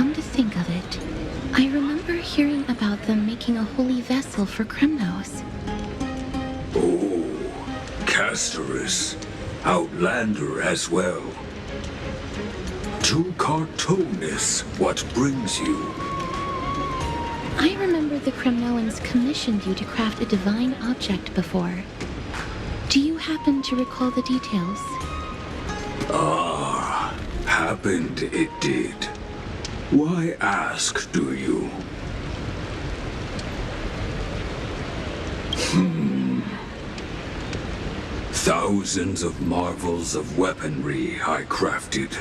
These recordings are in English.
come to think of it, I remember hearing about them making a holy vessel for Kremnos. Oh, Castorus. Outlander as well. To Cartonis, what brings you? I remember the Kremnoans commissioned you to craft a divine object before. Do you happen to recall the details? Ah, happened it did. Why ask, do you? Thousands of marvels of weaponry I crafted.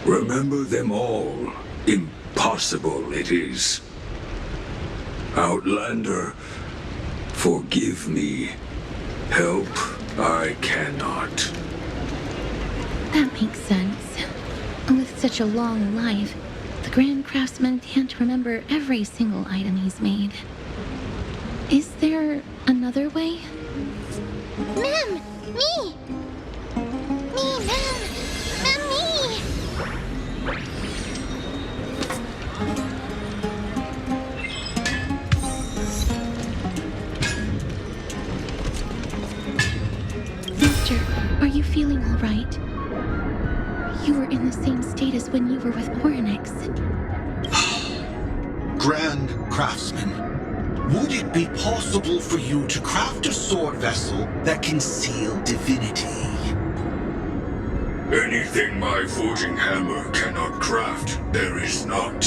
Remember them all. Impossible it is. Outlander, forgive me. Help I cannot. That makes sense. With such a long life, the Grand Craftsman can't remember every single item he's made. Is there another way? Mem! Me! Me, Mem! Mem, me! Mister, are you feeling all right? You were in the same state as when you were with Orynyx. Grand Craftsman, would it be possible for you to craft a sword vessel that can seal divinity? Anything my forging hammer cannot craft, there is not.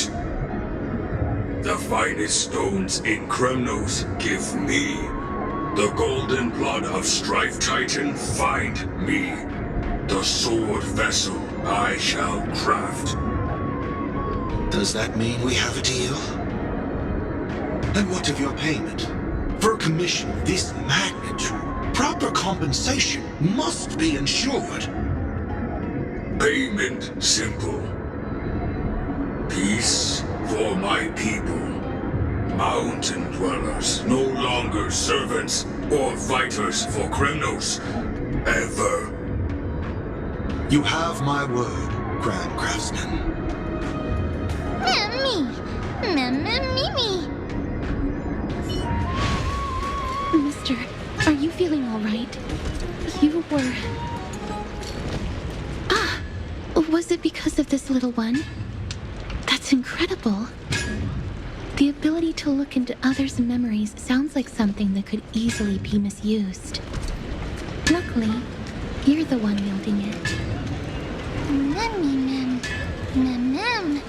The finest stones in Kremnos give me. The golden blood of Strife Titan find me. The sword vessel I shall craft. Does that mean we have a deal? And what of your payment? For a commission of this magnitude, proper compensation must be ensured. Payment simple. Peace for my people. Mountain dwellers, no longer servants or fighters for Kremnos. Ever. You have my word, Grand Craftsman. Mem, me! Mem, mem, me, me! Mister, are you feeling all right? You were... Ah! Was it because of this little one? That's incredible. The ability to look into others' memories sounds like something that could easily be misused. Luckily, you're the one wielding it. Mem, me, mem. Mem, mem.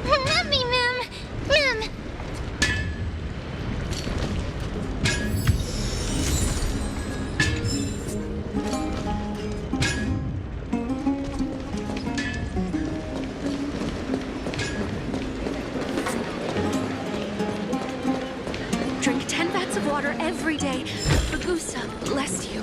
Mem, me, mem. Mem. Drink 10 vats of water every day. Bagusa, bless you.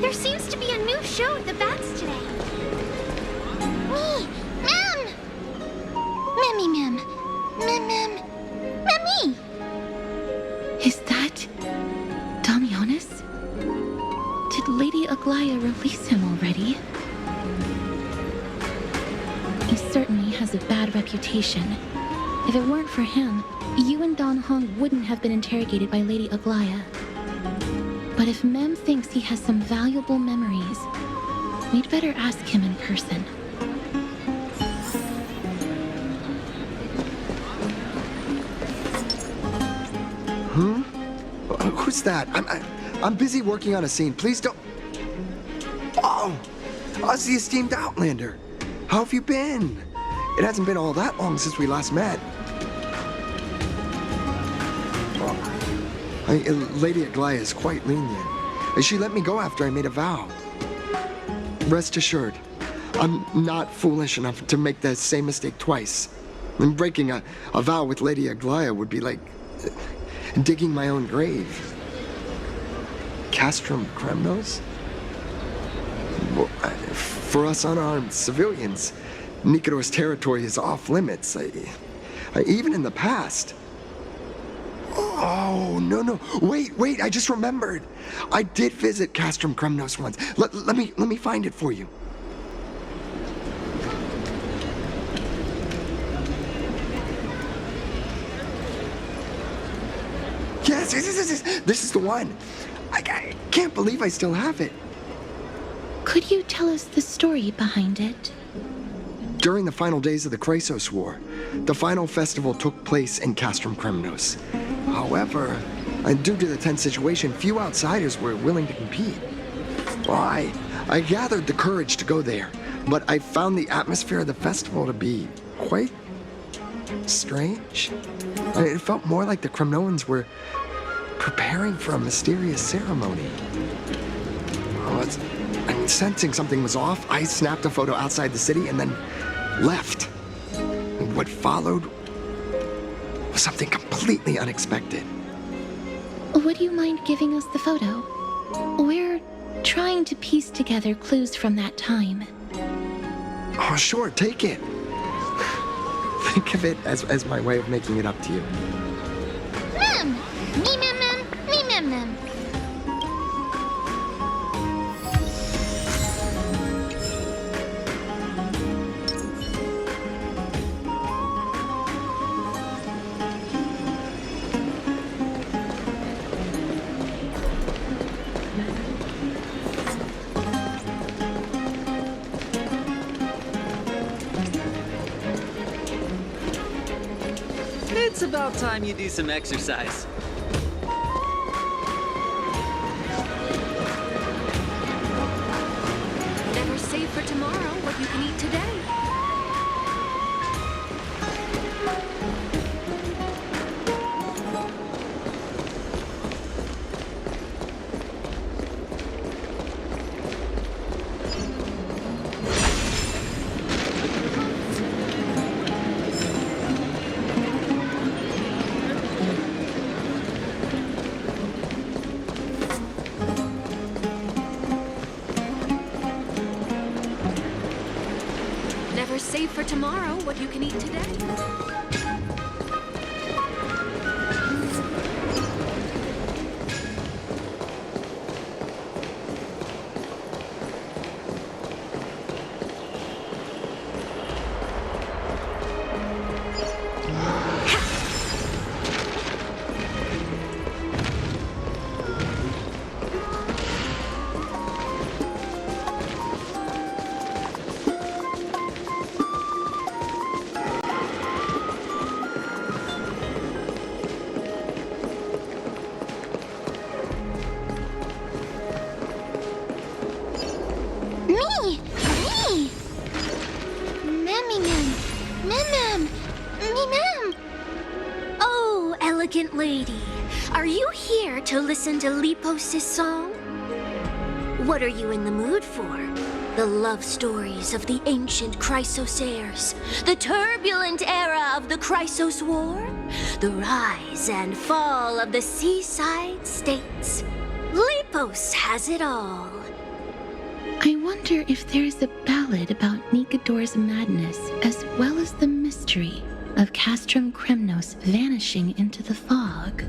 There seems to be a new show at the Bats today. Me! Mem! Memmy, mem. Mem, mem. Memmy! Is that... Damionis? Did Lady Aglaya release him already? He certainly has a bad reputation. If it weren't for him, you and Don Hong wouldn't have been interrogated by Lady Aglaya. But if Mem thinks he has some valuable memories, we'd better ask him in person. Who's that? I'm busy working on a scene. Please don't... Oh! Us, the esteemed Outlander. How have you been? It hasn't been all that long since we last met. Lady Aglaya is quite lenient. She let me go after I made a vow. Rest assured, I'm not foolish enough to make the same mistake twice. And breaking a vow with Lady Aglaya would be like digging my own grave. Castrum Kremnos? Well, for us unarmed civilians, Nicator's territory is off limits. even in the past. Oh, no. Wait, I just remembered. I did visit Castrum Kremnos once. Let me find it for you. Yes, this is the one. I can't believe I still have it. Could you tell us the story behind it? During the final days of the Chrysos War, the final festival took place in Castrum Kremnos. However, due to the tense situation, few outsiders were willing to compete. Well, I gathered the courage to go there, but I found the atmosphere of the festival to be quite strange. It felt more like the Kremnoans were preparing for a mysterious ceremony. Sensing something was off, I snapped a photo outside the city and then left. And what followed was something completely unexpected. Would you mind giving us the photo? We're trying to piece together clues from that time. Oh, sure, take it. Think of it as my way of making it up to you. Mem! Me mem mem, me mem mem. It's about time you do some exercise. Never save for tomorrow what you can eat today. Never save for tomorrow what you can eat today. Me! Memmy mem, mem mem, me mem. Oh, elegant lady, are you here to listen to Lepos' song? What are you in the mood for? The love stories of the ancient Chrysosaires, the turbulent era of the Chrysos War, the rise and fall of the seaside states. Lepos has it all. I wonder if there's a ballad about Nigador's madness, as well as the mystery of Castrum Kremnos vanishing into the fog.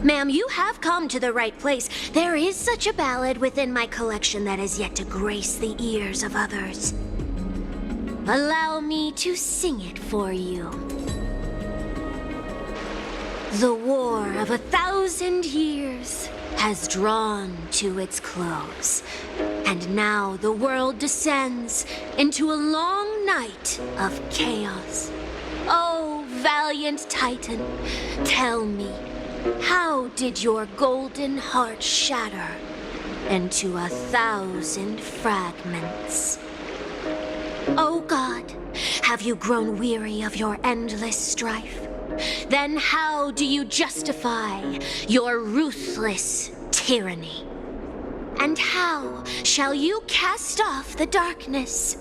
Ma'am, you have come to the right place. There is such a ballad within my collection that has yet to grace the ears of others. Allow me to sing it for you. The war of 1,000 years has drawn to its close, and now the world descends into a long night of chaos. Oh, valiant Titan, tell me, how did your golden heart shatter into 1,000 fragments? Oh God, have you grown weary of your endless strife? Then how do you justify your ruthless tyranny? And how shall you cast off the darkness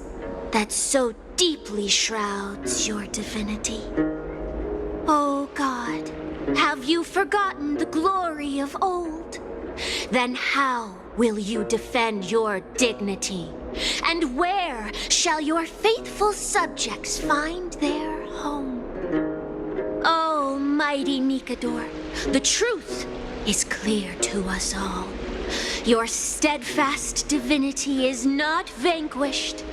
that so deeply shrouds your divinity? Oh God, have you forgotten the glory of old? Then how will you defend your dignity? And where shall your faithful subjects find their home? mighty Mikador, the truth is clear to us all. Your steadfast divinity is not vanquished.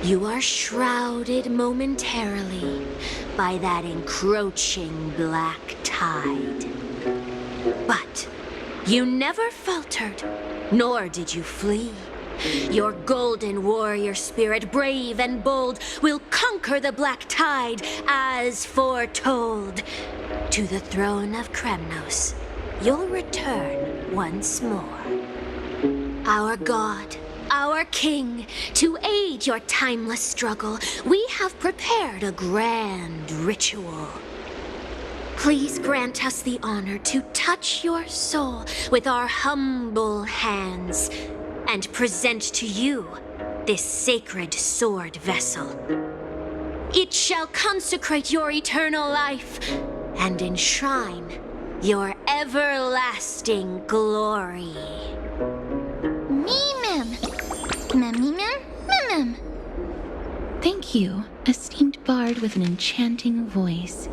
You are shrouded momentarily by that encroaching black tide. But you never faltered, nor did you flee. Your golden warrior spirit, brave and bold, will conquer the black tide as foretold. To the throne of Kremnos, you'll return once more. Our god, our king, to aid your timeless struggle, we have prepared a grand ritual. Please grant us the honor to touch your soul with our humble hands and present to you this sacred sword vessel. It shall consecrate your eternal life and enshrine your everlasting glory. Me-mem. Mem-me-mem. Mem-mem. Thank you, esteemed bard with an enchanting voice.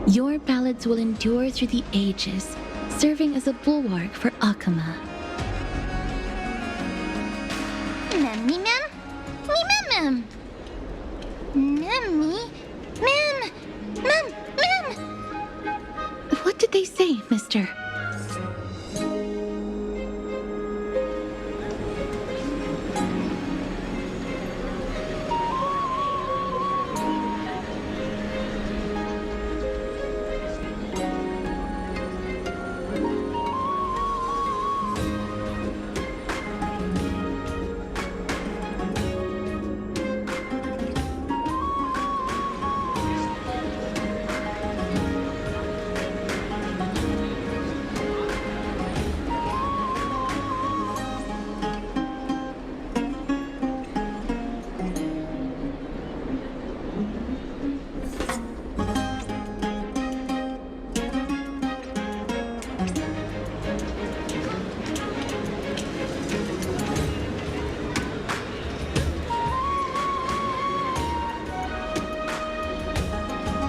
Your ballads will endure through the ages, serving as a bulwark for Akama. Mem-me-mem. Me-mem-mem. Mem-me. Mem. Mem. Mem. What did they say, mister?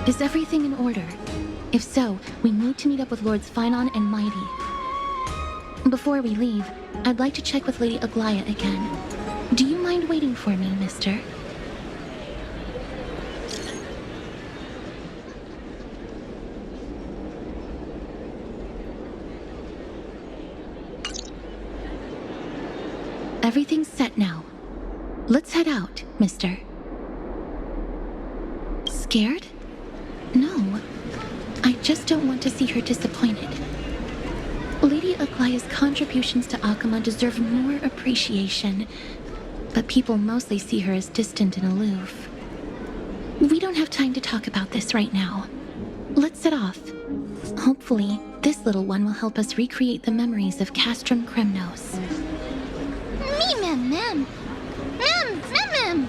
Is everything in order? If so, we need to meet up with Lords Phynon and Mighty. Before we leave, I'd like to check with Lady Aglaya again. Do you mind waiting for me, mister? Everything's set now. Let's head out, mister. Scared? No. I just don't want to see her disappointed. Lady Aglaya's contributions to Akama deserve more appreciation, but people mostly see her as distant and aloof. We don't have time to talk about this right now. Let's set off. Hopefully, this little one will help us recreate the memories of Castrum Kremnos. Me-mem-mem. Mem-mem-mem.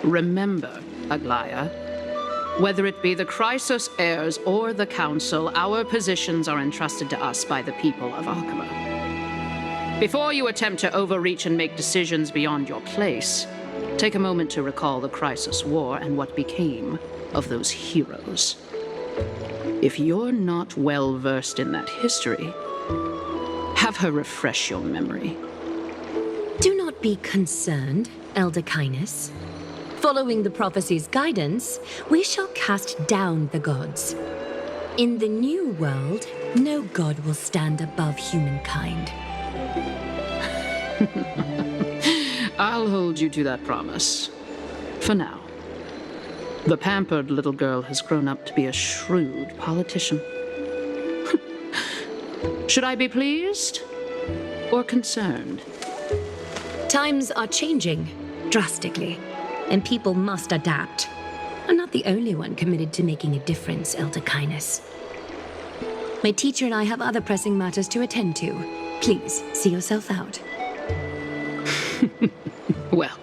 Remember, Aglaya, whether it be the Chrysos heirs or the Council, our positions are entrusted to us by the people of Akama. Before you attempt to overreach and make decisions beyond your place, take a moment to recall the Chrysos War and what became of those heroes. If you're not well versed in that history, have her refresh your memory. Do not be concerned, Elder Kynus. Following the prophecy's guidance, we shall cast down the gods. In the new world, no god will stand above humankind. I'll hold you to that promise. For now. The pampered little girl has grown up to be a shrewd politician. Should I be pleased or concerned? Times are changing drastically, and people must adapt. I'm not the only one committed to making a difference, Elder Kynus. My teacher and I have other pressing matters to attend to. Please, see yourself out. Well,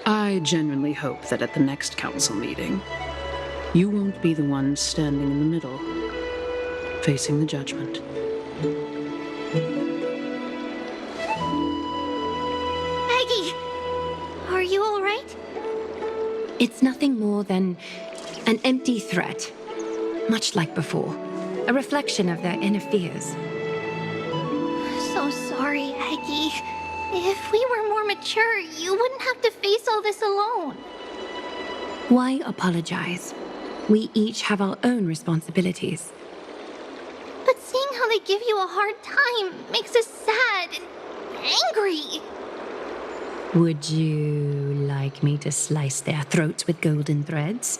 I genuinely hope that at the next council meeting, you won't be the one standing in the middle, facing the judgment. It's nothing more than an empty threat, much like before. A reflection of their inner fears. So sorry, Aggie. If we were more mature, you wouldn't have to face all this alone. Why apologize? We each have our own responsibilities. But seeing how they give you a hard time makes us sad and angry. Would you like me to slice their throats with golden threads?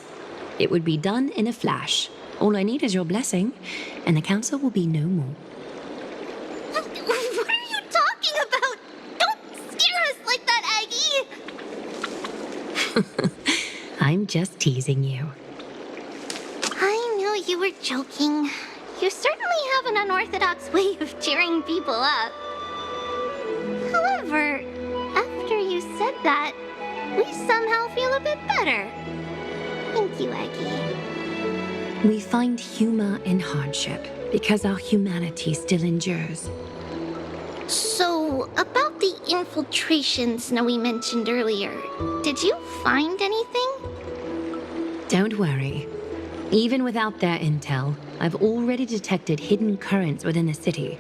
It would be done in a flash. All I need is your blessing, and the council will be no more. What are you talking about? Don't scare us like that, Aggie! I'm just teasing you. I knew you were joking. You certainly have an unorthodox way of cheering people up. However, after you said that, we somehow feel a bit better. Thank you, Aggie. We find humor in hardship because our humanity still endures. So, about the infiltration Snowy mentioned earlier, did you find anything? Don't worry. Even without their intel, I've already detected hidden currents within the city.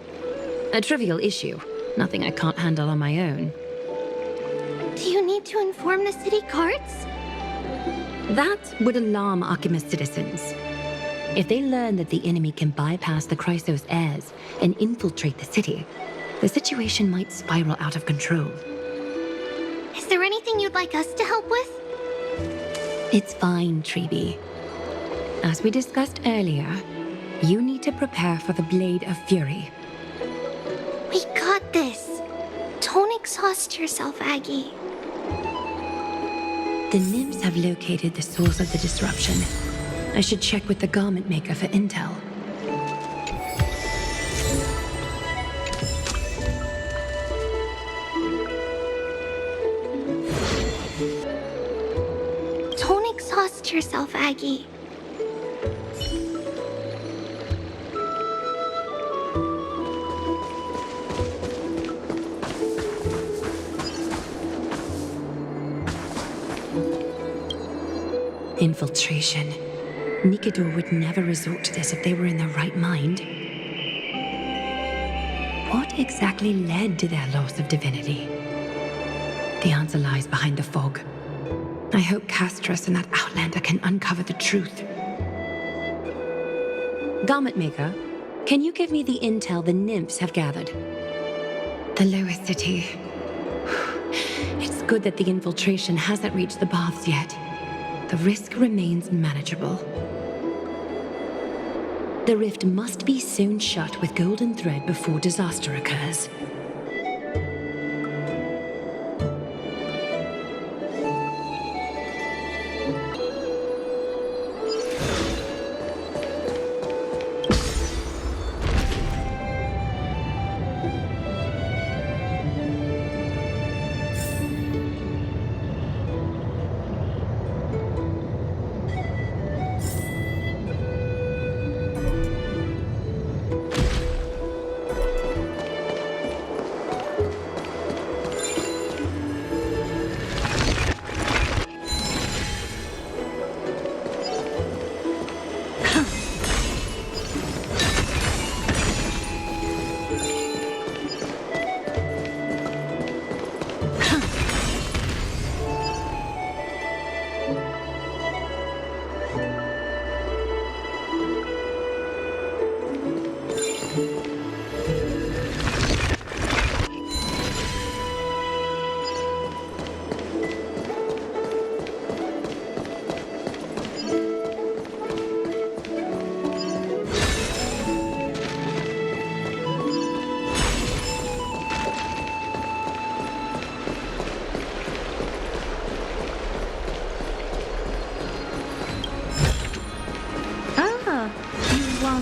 A trivial issue, nothing I can't handle on my own. Do you need to inform the city guards? That would alarm Archimedes citizens. If they learn that the enemy can bypass the Chrysos heirs and infiltrate the city, the situation might spiral out of control. Is there anything you'd like us to help with? It's fine, Treeby. As we discussed earlier, you need to prepare for the Blade of Fury. We got this. Don't exhaust yourself, Aggie. The nymphs have located the source of the disruption. I should check with the garment maker for intel. Don't exhaust yourself, Aggie. Infiltration. Nikador would never resort to this if they were in their right mind. What exactly led to their loss of divinity? The answer lies behind the fog. I hope Castras and that Outlander can uncover the truth. Garment maker, can you give me the intel the nymphs have gathered? The lowest city. It's good that the infiltration hasn't reached the baths yet. The risk remains manageable. The rift must be sewn shut with golden thread before disaster occurs.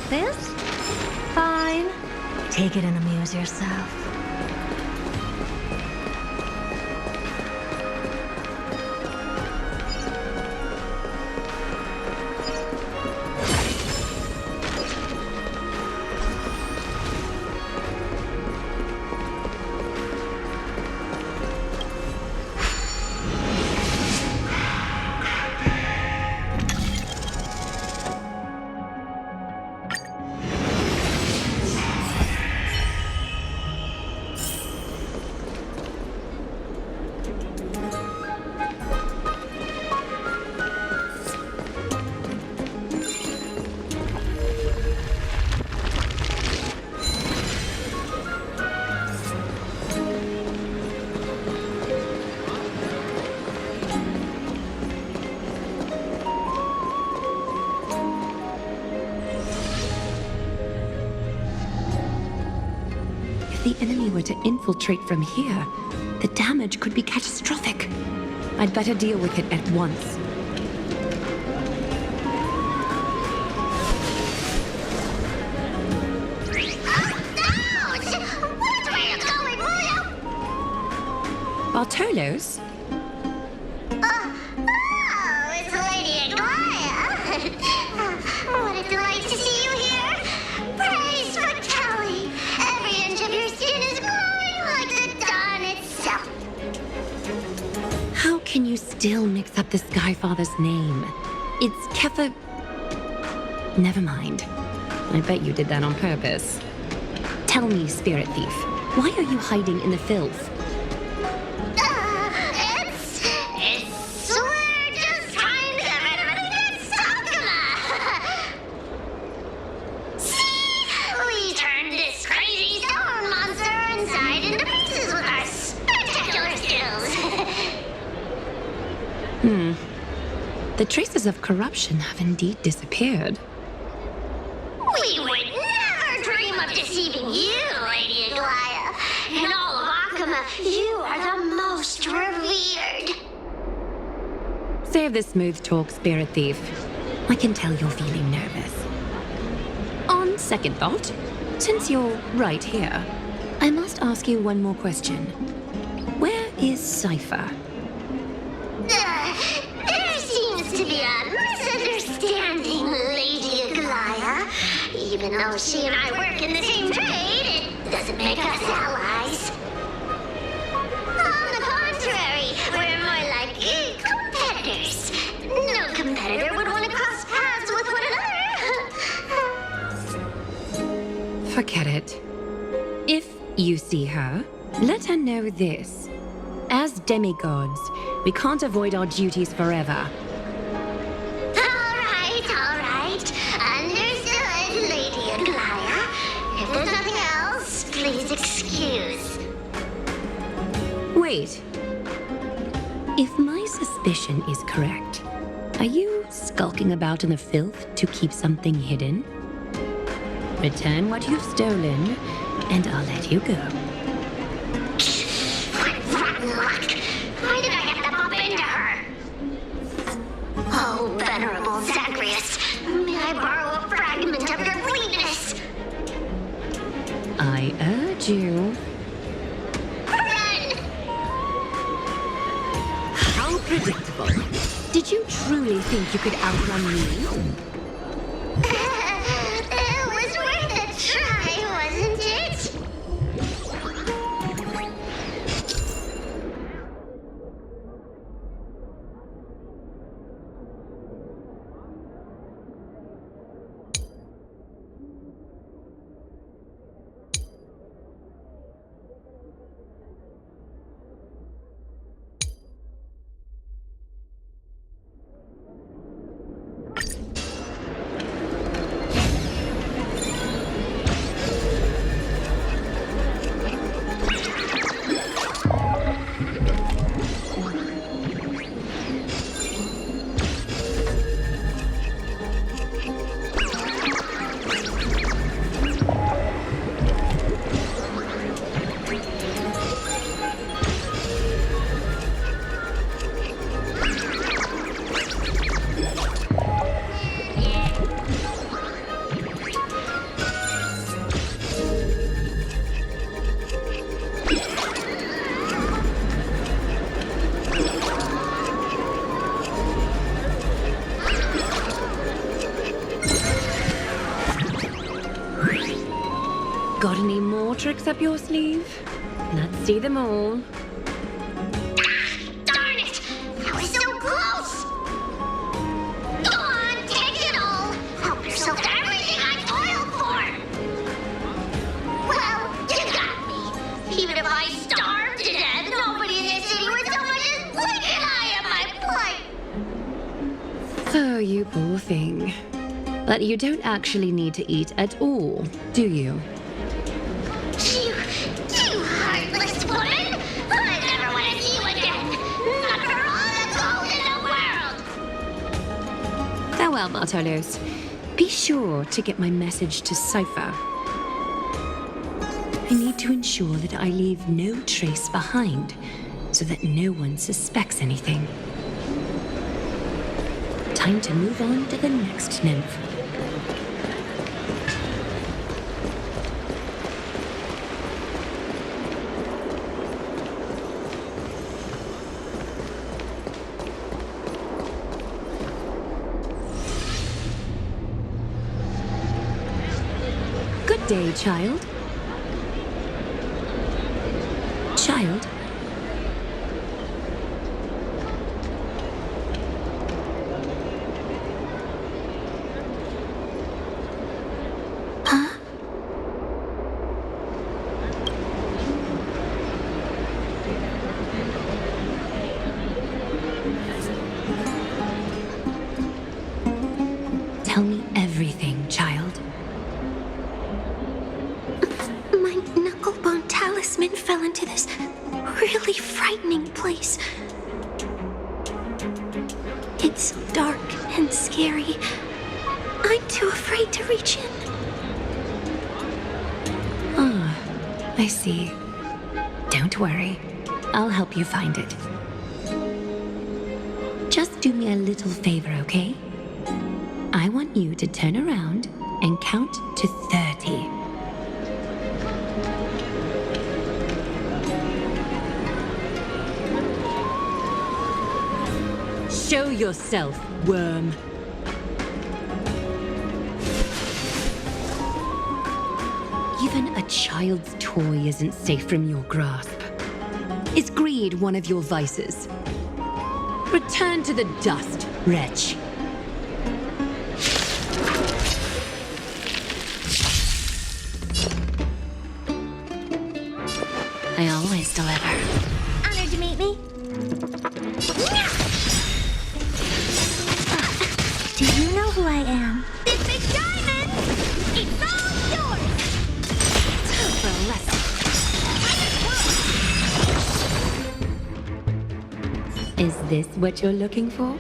This? Fine. Take it and amuse yourself. the enemy were to infiltrate from here, the damage could be catastrophic. I'd better deal with it at once. Bartolos? Oh, it's Lady Aglaya. What a delight to see you here. Praise for Kelly. Every inch of your skin is glowing like the dawn itself. How can you still mix up the Skyfather's name? It's Kefa... Never mind. I bet you did that on purpose. Tell me, Spirit Thief, why are you hiding in the filth? We're just trying to get rid of anything Sakuma. See? We turned this crazy stone monster inside into pieces with our spectacular skills. The traces of corruption have indeed disappeared. We would never dream of deceiving you, Lady Aglaya. In all of Akuma, you are the most revered. Save the smooth talk, Spirit Thief. I can tell you're feeling nervous. On second thought, since you're right here, I must ask you one more question. Where is Cypher? There seems to be a misunderstanding, Lady Aglaya. Even though she and I work in the same trade, it doesn't make us allies. On the contrary, we're more like competitors. No competitor would want to cross paths with one another. Forget it. If you see her, let her know this. As demigods, we can't avoid our duties forever. All right. Understood, Lady Aglaya. If there's nothing else, please excuse. Wait. If my suspicion is correct, are you skulking about in the filth to keep something hidden? Return what you've stolen, and I'll let you go. What rotten luck! Why did I have to bump into her? Oh, venerable Zagreus, may I borrow a fragment of your bleakness? I urge you. Run! How predictable. Did you truly think you could outrun me? It was worth a try, wasn't it? Got any more tricks up your sleeve? Let's see them all. Darn it! That was so close! Go on, take it all! Help yourself to everything I toiled for! Well, you got me. Even if I starved to death, nobody in this city would so much as blink an eye at my plight! Oh, you poor thing. But you don't actually need to eat at all, do you? You heartless woman! I never want to see you again! Not for all the gold in the world! Farewell, Bartolos. Be sure to get my message to Cypher. I need to ensure that I leave no trace behind, so that no one suspects anything. Time to move on to the next nymph. Good day, child. Child? Huh? Tell me everything, child. My knucklebone talisman fell into this really frightening place. It's dark and scary. I'm too afraid to reach in. Ah, I see. Don't worry. I'll help you find it. Just do me a little favor, okay? I want you to turn around and count to 30. Show yourself, worm. Even a child's toy isn't safe from your grasp. Is greed one of your vices? Return to the dust, wretch. I always deliver. Honored to meet me. Do you know who I am? Big Diamond! It's all yours! Time for a lesson. Is this what you're looking for?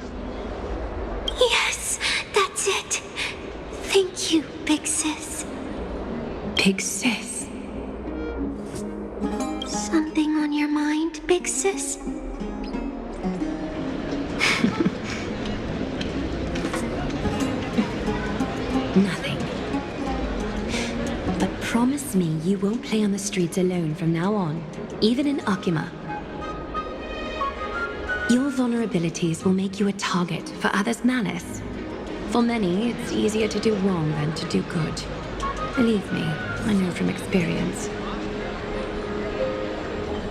Yes, that's it. Thank you, big sis. Big sis. Something on your mind, big sis? Nothing. But promise me you won't play on the streets alone from now on, even in Akima. Your vulnerabilities will make you a target for others' malice. For many, it's easier to do wrong than to do good. Believe me, I know from experience.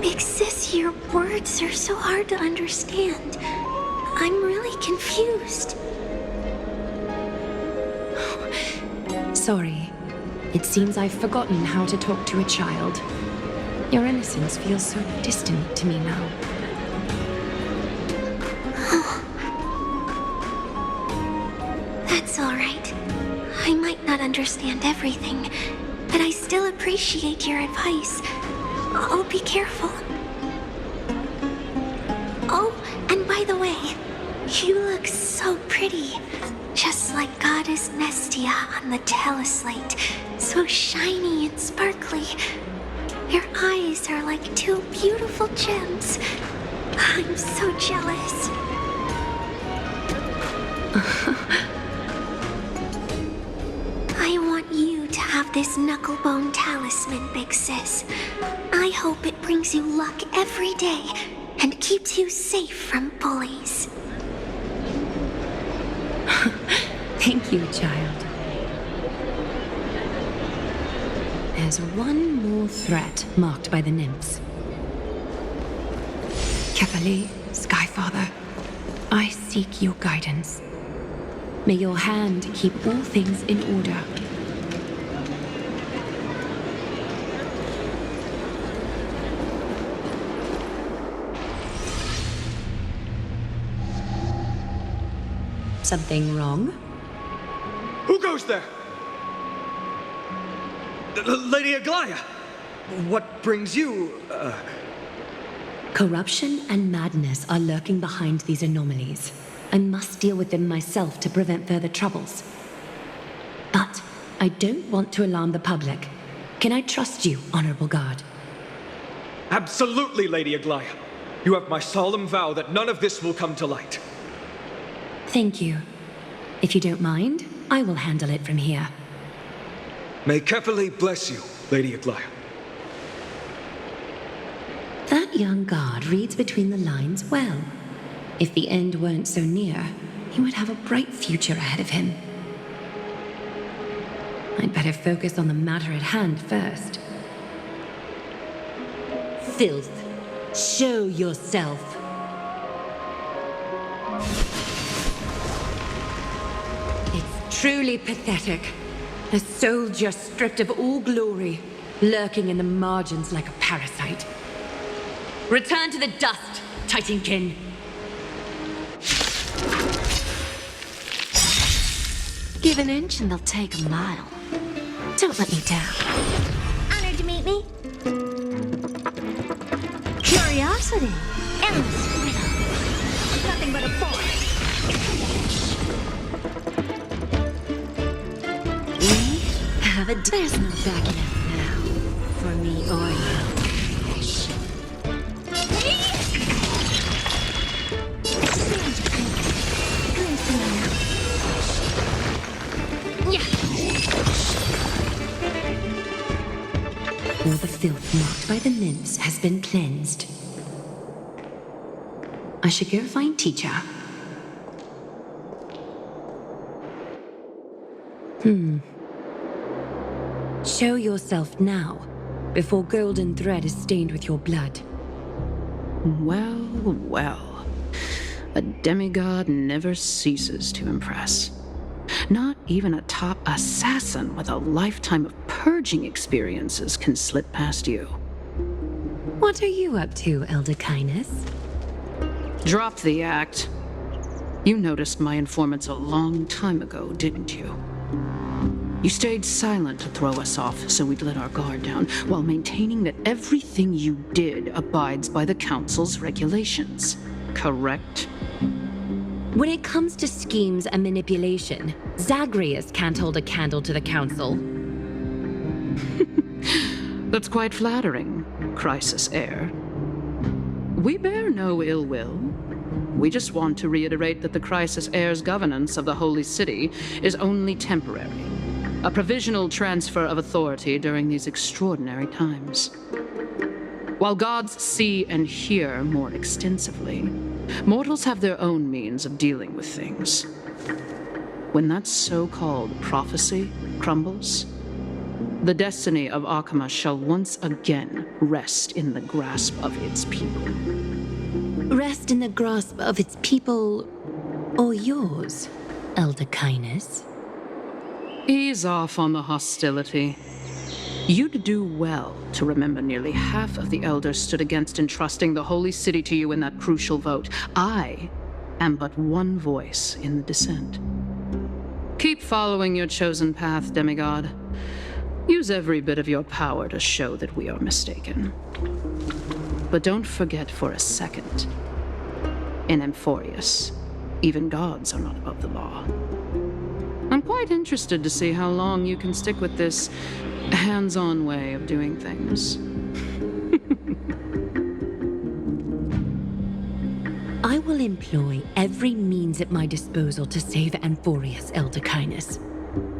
Big sis, your words are so hard to understand. I'm really confused. Sorry. It seems I've forgotten how to talk to a child. Your innocence feels so distant to me now. That's all right. I might not understand everything, but I still appreciate your advice. I'll be careful. Oh, and by the way, you look so pretty. Just like Goddess Nestia on the teleslate. So shiny and sparkly. Your eyes are like two beautiful gems. I'm so jealous. I want you to have this knucklebone talisman, big sis. I hope it brings you luck every day and keeps you safe from bullies. Thank you, child. There's one more threat marked by the nymphs. Kefali, Skyfather, I seek your guidance. May your hand keep all things in order. Something wrong? Who goes there? Lady Aglaya! What brings you, Corruption and madness are lurking behind these anomalies. I must deal with them myself to prevent further troubles. But I don't want to alarm the public. Can I trust you, honorable guard? Absolutely, Lady Aglaya. You have my solemn vow that none of this will come to light. Thank you. If you don't mind, I will handle it from here. May Kepale bless you, Lady Aglaya. That young guard reads between the lines well. If the end weren't so near, he would have a bright future ahead of him. I'd better focus on the matter at hand first. Filth, show yourself. It's truly pathetic. A soldier stripped of all glory, lurking in the margins like a parasite. Return to the dust, Titankin. Give an inch and they'll take a mile. Don't let me down. Honored to meet me. Curiosity. Endless freedom. Nothing but a force. We have a... There's no backing out now. For me or you. All the filth marked by the nymphs has been cleansed. I should go find teacher. Show yourself now, before golden thread is stained with your blood. Well, well. A demigod never ceases to impress. Not even a top assassin with a lifetime of purging experiences can slip past you. What are you up to, Elder Kindness? Drop the act. You noticed my informants a long time ago, didn't you? You stayed silent to throw us off, so we'd let our guard down, while maintaining that everything you did abides by the Council's regulations. Correct? When it comes to schemes and manipulation, Zagreus can't hold a candle to the Council. That's quite flattering, Crisis Heir. We bear no ill will. We just want to reiterate that the Crisis Heir's governance of the Holy City is only temporary. A provisional transfer of authority during these extraordinary times. While gods see and hear more extensively, mortals have their own means of dealing with things. When that so-called prophecy crumbles, the destiny of Akama shall once again rest in the grasp of its people. Rest in the grasp of its people, or yours, Elder Kindness? Ease off on the hostility. You'd do well to remember nearly half of the elders stood against entrusting the Holy City to you in that crucial vote. I am but one voice in the dissent. Keep following your chosen path, demigod. Use every bit of your power to show that we are mistaken. But don't forget for a second, in Amphorius, even gods are not above the law. I'm quite interested to see how long you can stick with this hands-on way of doing things. I will employ every means at my disposal to save Amphorius, Elder Kindness.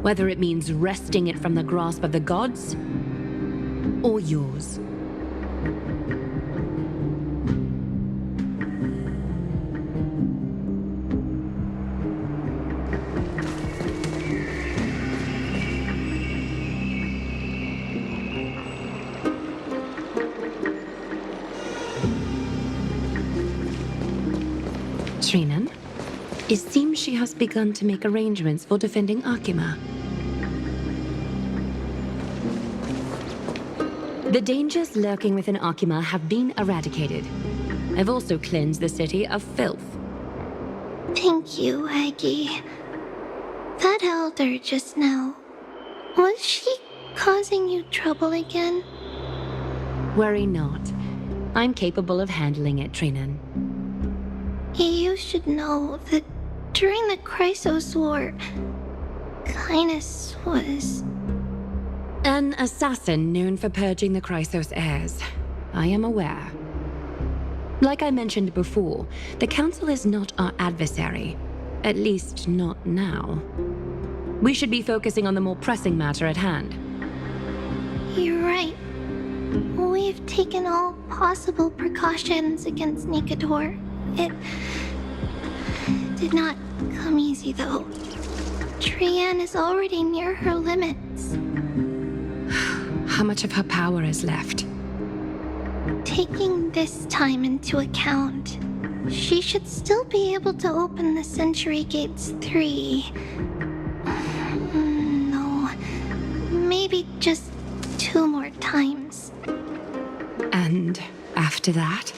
Whether it means wresting it from the grasp of the gods, or yours. Trinan, it seems she has begun to make arrangements for defending Akima. The dangers lurking within Akima have been eradicated. I've also cleansed the city of filth. Thank you, Aggie. That elder just now, was she causing you trouble again? Worry not. I'm capable of handling it, Trinan. You should know that during the Chrysos War, Kindness was An assassin known for purging the Chrysos heirs. I am aware. Like I mentioned before, the Council is not our adversary. At least, not now. We should be focusing on the more pressing matter at hand. You're right. We've taken all possible precautions against Nikador. It did not come easy, though. Trianne is already near her limits. How much of her power is left? Taking this time into account, she should still be able to open the Century Gates 3. No, maybe just 2 more times. And after that?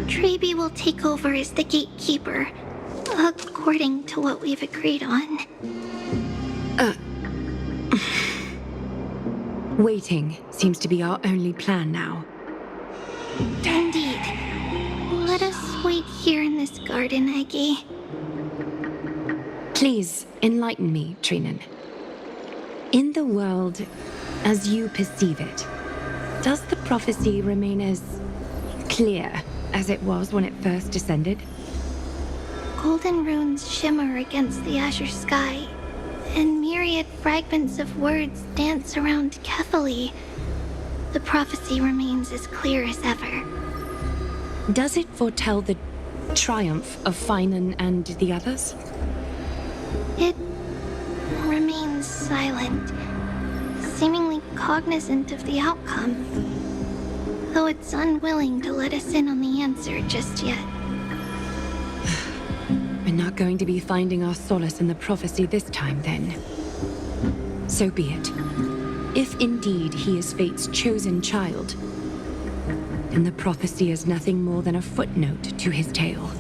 Trebi will take over as the gatekeeper, according to what we've agreed on. Waiting seems to be our only plan now. Indeed. Let us wait here in this garden, Aggie. Please enlighten me, Trinan. In the world as you perceive it, does the prophecy remain as clear as it was when it first descended? Golden runes shimmer against the azure sky, and myriad fragments of words dance around Kethali. The prophecy remains as clear as ever. Does it foretell the triumph of Finan and the others? It remains silent, seemingly cognizant of the outcome, though it's unwilling to let us in on the answer just yet. We're not going to be finding our solace in the prophecy this time, then. So be it. If indeed he is Fate's chosen child, then the prophecy is nothing more than a footnote to his tale.